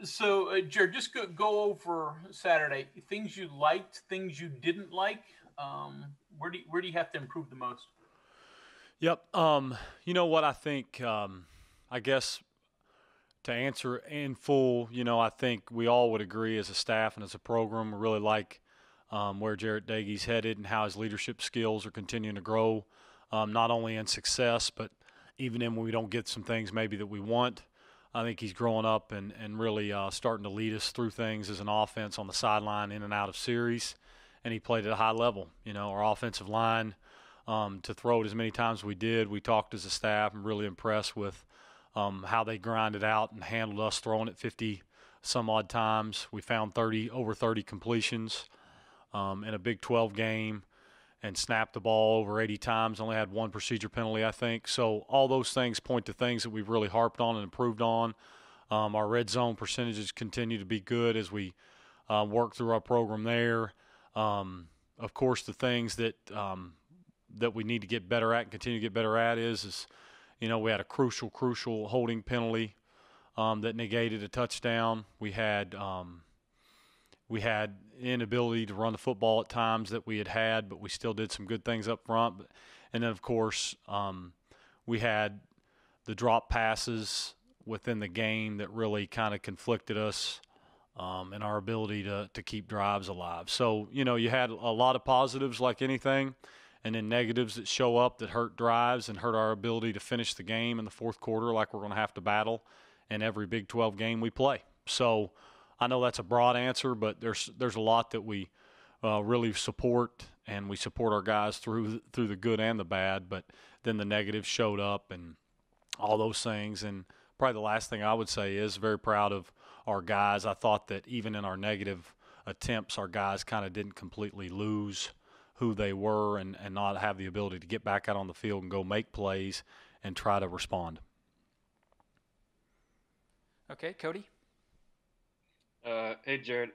So, Jared, just go over Saturday. Things you liked, things you didn't like. Where do you have to improve the most? Yep. You know what I think? I guess to answer in full, I think we all would agree as a staff and as a program, we really like where Jarrett Dagy's headed and how his leadership skills are continuing to grow, not only in success, but even in when we don't get some things maybe that we want. I think he's growing up and really starting to lead us through things as an offense on the sideline in and out of series. And he played at a high level. Our offensive line, to throw it as many times as we did, we talked as a staff and really impressed with how they grinded out and handled us throwing it 50 some odd times. We found over 30 completions in a Big 12 game and snapped the ball over 80 times. Only had one procedure penalty, I think. So all those things point to things that we've really harped on and improved on. Our red zone percentages continue to be good as we work through our program there. Of course, the things that we need to get better at and continue to get better at is we had a crucial holding penalty that negated a touchdown. We had inability to run the football at times that we had, but we still did some good things up front. And then, of course, we had the drop passes within the game that really kind of conflicted us in our ability to keep drives alive. So, you had a lot of positives like anything, and then negatives that show up that hurt drives and hurt our ability to finish the game in the fourth quarter like we're going to have to battle in every Big 12 game we play. So I know that's a broad answer, but there's a lot that we really support, and we support our guys through the good and the bad, but then the negatives showed up and all those things. And probably the last thing I would say is very proud of our guys. I thought that even in our negative attempts, our guys kind of didn't completely lose who they were and not have the ability to get back out on the field and go make plays and try to respond. Okay, Cody. Hey, Jared.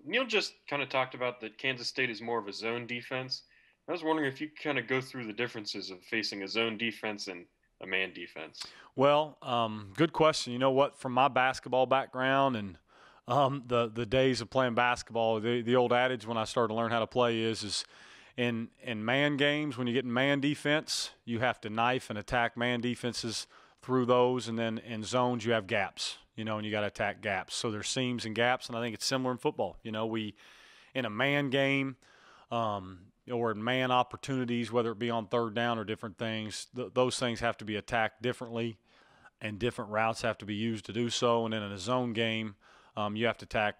Neil just kind of talked about that Kansas State is more of a zone defense. I was wondering if you could kind of go through the differences of facing a zone defense and a man defense. Well, good question. You know what? From my basketball background and the days of playing basketball, the old adage when I started to learn how to play is in man games, when you get in man defense, you have to knife and attack man defenses through those, and then in zones you have gaps, and you got to attack gaps. So there's seams and gaps, and I think it's similar in football. We in a man game or in man opportunities, whether it be on third down or different things, those things have to be attacked differently, and different routes have to be used to do so. And then in a zone game, you have to attack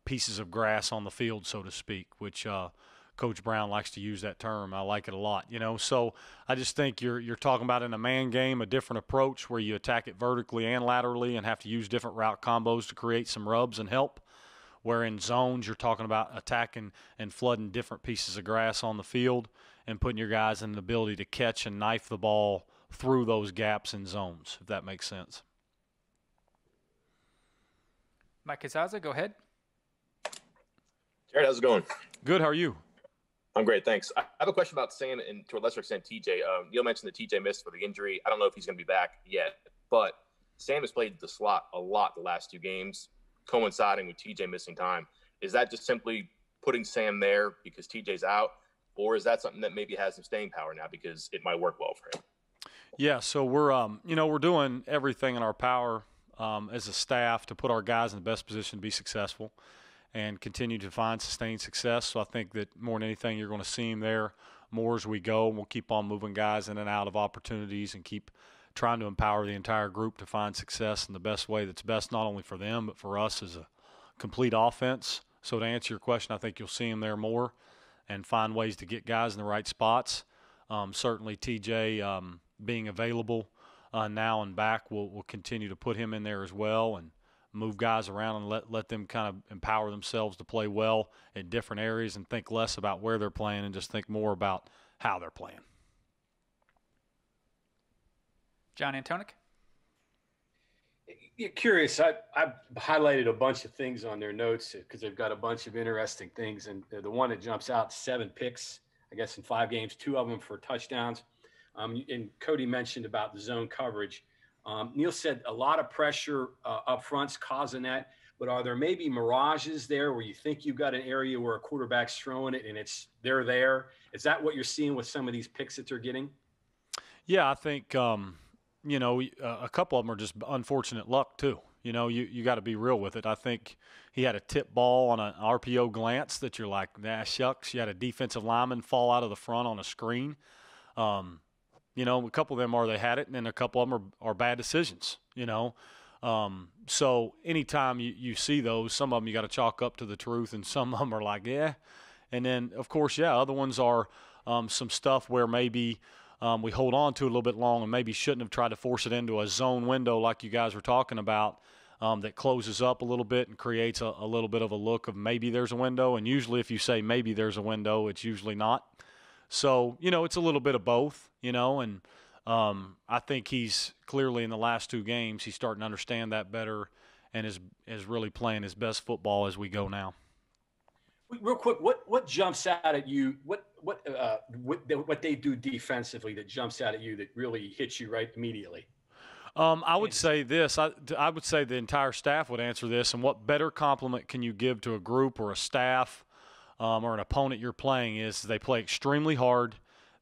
pieces of grass on the field, so to speak, which Coach Brown likes to use that term. I like it a lot, So I just think you're talking about in a man game a different approach where you attack it vertically and laterally and have to use different route combos to create some rubs and help. Where in zones you're talking about attacking and flooding different pieces of grass on the field and putting your guys in the ability to catch and knife the ball through those gaps in zones, if that makes sense. Mike Kazaza, go ahead. Jared, how's it going? Good. How are you? I'm great, thanks. I have a question about Sam and to a lesser extent TJ. Neil mentioned that TJ missed for the injury. I don't know if he's going to be back yet, but Sam has played the slot a lot the last two games, coinciding with TJ missing time. Is that just simply putting Sam there because TJ's out, or is that something that maybe has some staying power now because it might work well for him? Yeah, so we're doing everything in our power as a staff to put our guys in the best position to be successful and continue to find sustained success. So I think that more than anything, you're going to see him there more as we go. We'll keep on moving guys in and out of opportunities and keep trying to empower the entire group to find success in the best way that's best not only for them but for us as a complete offense. So to answer your question, I think you'll see him there more and find ways to get guys in the right spots. Certainly TJ being available now and back, we'll continue to put him in there as well and move guys around and let them kind of empower themselves to play well in different areas and think less about where they're playing and just think more about how they're playing. John Antonic? Yeah, curious. I've highlighted a bunch of things on their notes because they've got a bunch of interesting things. And the one that jumps out, 7 picks, I guess, in 5 games, 2 of them for touchdowns. And Cody mentioned about the zone coverage. Neil said a lot of pressure up front's causing that, but are there maybe mirages there where you think you've got an area where a quarterback's throwing it and they're there? Is that what you're seeing with some of these picks that they're getting? Yeah, I think a couple of them are just unfortunate luck too. You got to be real with it. I think he had a tip ball on an RPO glance that you're like, nah, shucks. You had a defensive lineman fall out of the front on a screen. A couple of them they had it, and then a couple of them are bad decisions. So anytime you see those, some of them you got to chalk up to the truth, and some of them are like, yeah. And then, of course, other ones are some stuff where maybe we hold on to a little bit long and maybe shouldn't have tried to force it into a zone window like you guys were talking about that closes up a little bit and creates a little bit of a look of maybe there's a window. And usually if you say maybe there's a window, it's usually not. So, it's a little bit of both, and I think he's clearly in the last two games, he's starting to understand that better and is really playing his best football as we go now. Real quick, what jumps out at you? What they do defensively that jumps out at you that really hits you right immediately? I would say this. I would say the entire staff would answer this. And what better compliment can you give to a group or a staff or an opponent you're playing is they play extremely hard.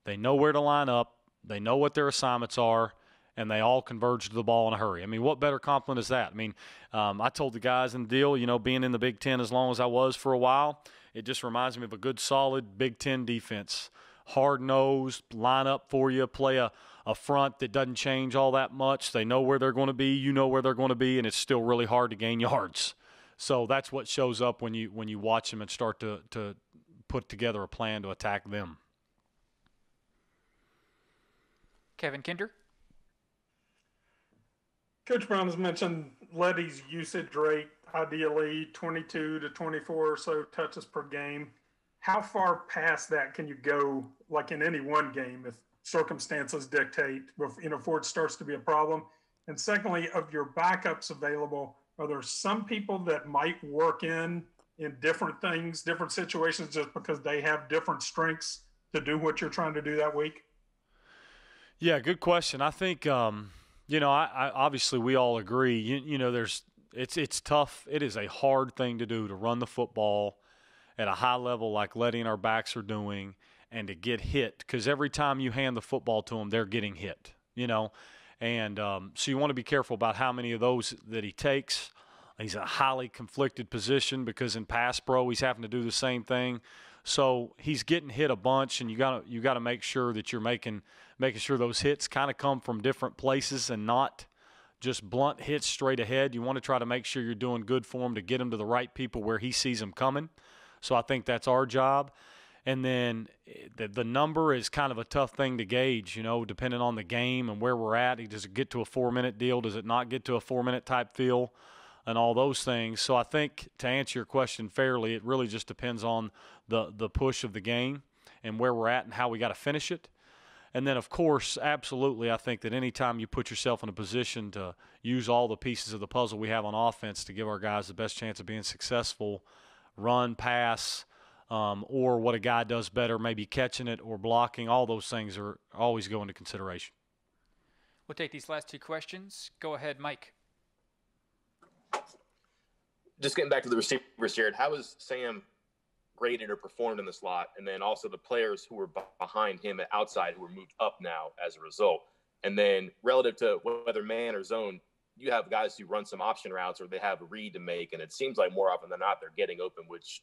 They know where to line up. They know what their assignments are, and they all converge to the ball in a hurry. I mean, what better compliment is that? I mean, I told the guys in the deal, being in the Big Ten as long as I was for a while, it just reminds me of a good, solid Big Ten defense. Hard-nosed, line up for you, play a front that doesn't change all that much. They know where they're going to be, you know where they're going to be, and it's still really hard to gain yards. So that's what shows up when you watch them and start to put together a plan to attack them. Kevin Kinder. Coach Brown has mentioned Letty's usage rate, ideally 22 to 24 or so touches per game. How far past that can you go, like in any one game, if circumstances dictate, before it starts to be a problem? And secondly, of your backups available, are there some people that might work in different things, different situations, just because they have different strengths to do what you're trying to do that week? Yeah, good question. I think, I obviously we all agree. It's tough. It is a hard thing to do to run the football at a high level like Letty and our backs are doing, and to get hit because every time you hand the football to them, they're getting hit. And so you want to be careful about how many of those that he takes. He's in a highly conflicted position because in pass pro he's having to do the same thing. So he's getting hit a bunch, and you got to make sure that you're making sure those hits kind of come from different places and not just blunt hits straight ahead. You want to try to make sure you're doing good for him to get him to the right people where he sees them coming. So I think that's our job. And then the number is kind of a tough thing to gauge, depending on the game and where we're at. Does it get to a 4-minute deal? Does it not get to a 4-minute type feel? And all those things. So I think to answer your question fairly, it really just depends on the push of the game and where we're at and how we got to finish it. And then, of course, absolutely, I think that anytime you put yourself in a position to use all the pieces of the puzzle we have on offense to give our guys the best chance of being successful, run, pass, or what a guy does better, maybe catching it or blocking, all those things are always go into consideration. We'll take these last two questions. Go ahead, Mike. Just getting back to the receivers, Jared, how has Sam graded or performed in the slot? And then also the players who were behind him at outside who were moved up now as a result. And then relative to whether man or zone, you have guys who run some option routes or they have a read to make. And it seems like more often than not, they're getting open, which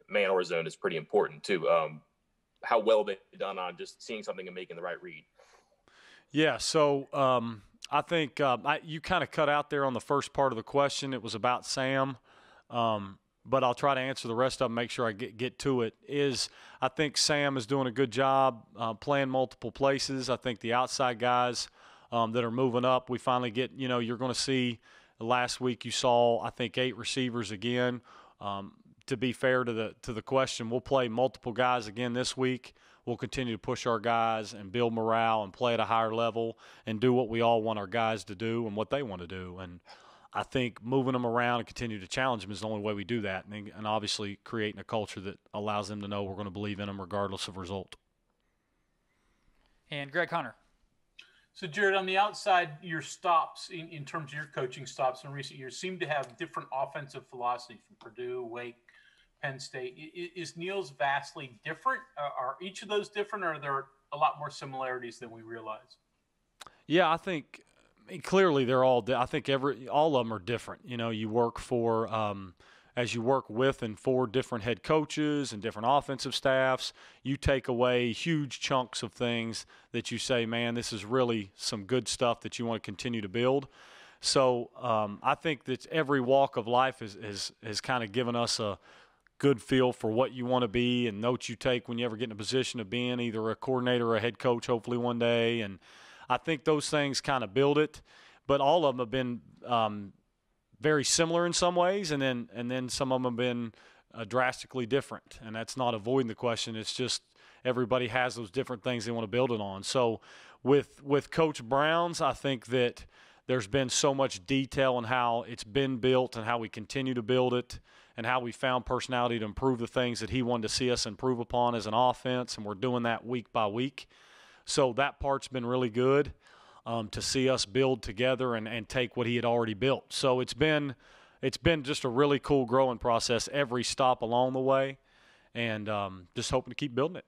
man or zone is pretty important too. How well they've done on just seeing something and making the right read. Yeah, so I think you kind of cut out there on the first part of the question. It was about Sam, but I'll try to answer the rest of them, make sure I get to it. I think Sam is doing a good job playing multiple places. I think the outside guys that are moving up, we finally get, you're going to see last week you saw, I think, 8 receivers again. To be fair to the question, we'll play multiple guys again this week. We'll continue to push our guys and build morale and play at a higher level and do what we all want our guys to do and what they want to do. And I think moving them around and continue to challenge them is the only way we do that. And obviously creating a culture that allows them to know we're going to believe in them regardless of result. And Greg Hunter. So, Jared, on the outside, your stops in terms of your coaching stops in recent years seem to have different offensive philosophy from Purdue, Wake, Penn State. Is Neil's vastly different? Are each of those different, or are there a lot more similarities than we realize? Yeah, clearly they're all. I think all of them are different. You work for as you work with and for different head coaches and different offensive staffs, you take away huge chunks of things that you say, man, this is really some good stuff that you want to continue to build. So I think that every walk of life has kind of given us a good feel for what you want to be and notes you take when you ever get in a position of being either a coordinator or a head coach, hopefully one day. And I think those things kind of build it. But all of them have been very similar in some ways, and then some of them have been drastically different. And that's not avoiding the question. It's just everybody has those different things they want to build it on. So with Coach Brown's, I think that there's been so much detail in how it's been built and how we continue to build it and how we found personality to improve the things that he wanted to see us improve upon as an offense, and we're doing that week by week. So that part's been really good. To see us build together and take what he had already built. So it's been just a really cool growing process every stop along the way, and just hoping to keep building it.